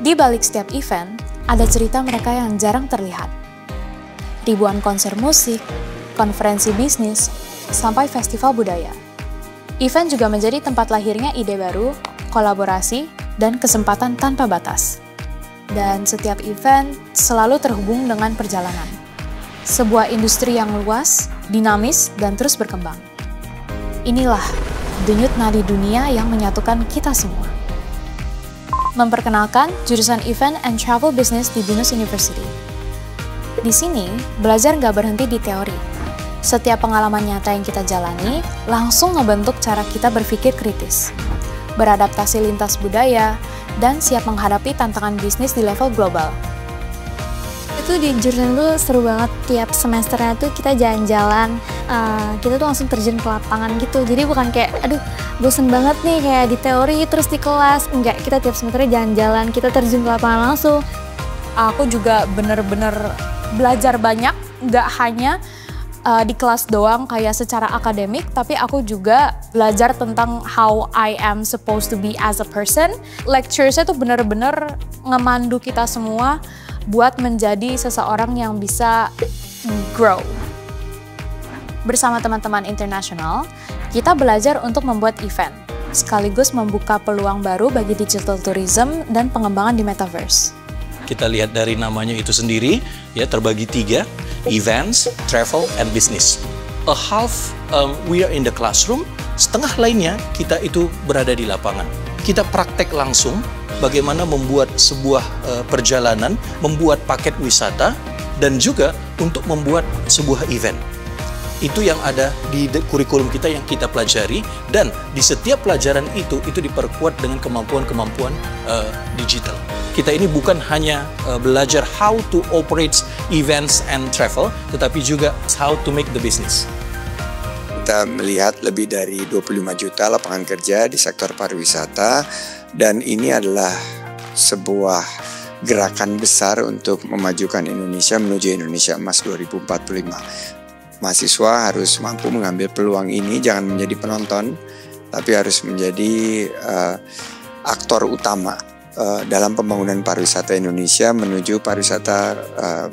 Di balik setiap event, ada cerita mereka yang jarang terlihat. Ribuan konser musik, konferensi bisnis, sampai festival budaya. Event juga menjadi tempat lahirnya ide baru, kolaborasi, dan kesempatan tanpa batas. Dan setiap event selalu terhubung dengan perjalanan. Sebuah industri yang luas, dinamis, dan terus berkembang. Inilah denyut nadi dunia yang menyatukan kita semua. Memperkenalkan jurusan Event and Travel Business di Binus University. Di sini, belajar nggak berhenti di teori. Setiap pengalaman nyata yang kita jalani langsung ngebentuk cara kita berpikir kritis, beradaptasi lintas budaya, dan siap menghadapi tantangan bisnis di level global. Itu di jurusan itu seru banget, tiap semesternya tuh kita jalan-jalan, kita tuh langsung terjun ke lapangan gitu. Jadi bukan kayak, aduh bosen banget nih kayak di teori terus di kelas. Enggak, kita tiap semesternya jalan-jalan, kita terjun ke lapangan langsung. Aku juga bener-bener belajar banyak, nggak hanya di kelas doang kayak secara akademik, tapi aku juga belajar tentang how I am supposed to be as a person. Lecturesnya tuh bener-bener ngemandu kita semua buat menjadi seseorang yang bisa grow. Bersama teman-teman internasional, kita belajar untuk membuat event, sekaligus membuka peluang baru bagi digital tourism dan pengembangan di metaverse. Kita lihat dari namanya itu sendiri, ya terbagi 3, events, travel, and business. A half we are in the classroom, setengah lainnya kita itu berada di lapangan. Kita praktek langsung bagaimana membuat sebuah perjalanan, membuat paket wisata, dan juga untuk membuat sebuah event. Itu yang ada di kurikulum kita yang kita pelajari, dan di setiap pelajaran itu diperkuat dengan kemampuan-kemampuan digital. Kita ini bukan hanya belajar how to operate events and travel, tetapi juga how to make the business. Kita melihat lebih dari 25 juta lapangan kerja di sektor pariwisata, dan ini adalah sebuah gerakan besar untuk memajukan Indonesia menuju Indonesia Emas 2045. Mahasiswa harus mampu mengambil peluang ini, jangan menjadi penonton, tapi harus menjadi aktor utama dalam pembangunan pariwisata Indonesia menuju pariwisata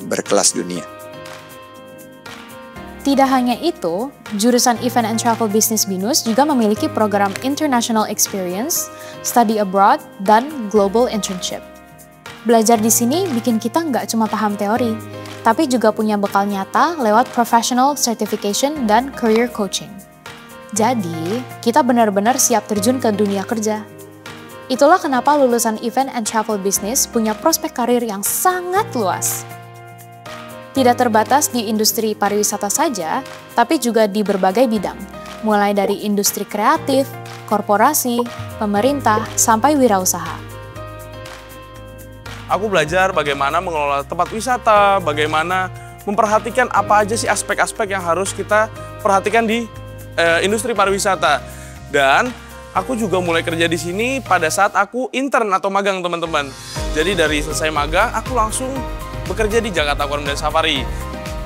berkelas dunia. Tidak hanya itu, jurusan Event and Travel Business Binus juga memiliki program International Experience, Study Abroad, dan Global Internship. Belajar di sini bikin kita nggak cuma paham teori, tapi juga punya bekal nyata lewat professional certification dan career coaching. Jadi, kita benar-benar siap terjun ke dunia kerja. Itulah kenapa lulusan Event and Travel Business punya prospek karir yang sangat luas. Tidak terbatas di industri pariwisata saja, tapi juga di berbagai bidang, mulai dari industri kreatif, korporasi, pemerintah, sampai wirausaha. Aku belajar bagaimana mengelola tempat wisata, bagaimana memperhatikan apa aja sih aspek-aspek yang harus kita perhatikan di industri pariwisata. Dan aku juga mulai kerja di sini pada saat aku intern atau magang, teman-teman. Jadi dari selesai magang, aku langsung bekerja di Jakarta Aquarium dan Safari.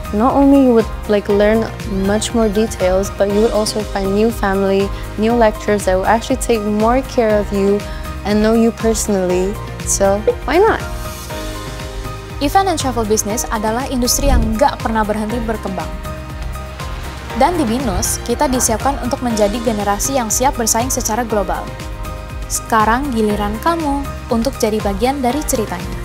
Not only you would learn much more details, but you would also find new family, new lecturers that will actually take more care of you and know you personally. So why not? Event and Travel Business adalah industri yang nggak pernah berhenti berkembang. Dan di Binus, kita disiapkan untuk menjadi generasi yang siap bersaing secara global. Sekarang giliran kamu untuk jadi bagian dari ceritanya.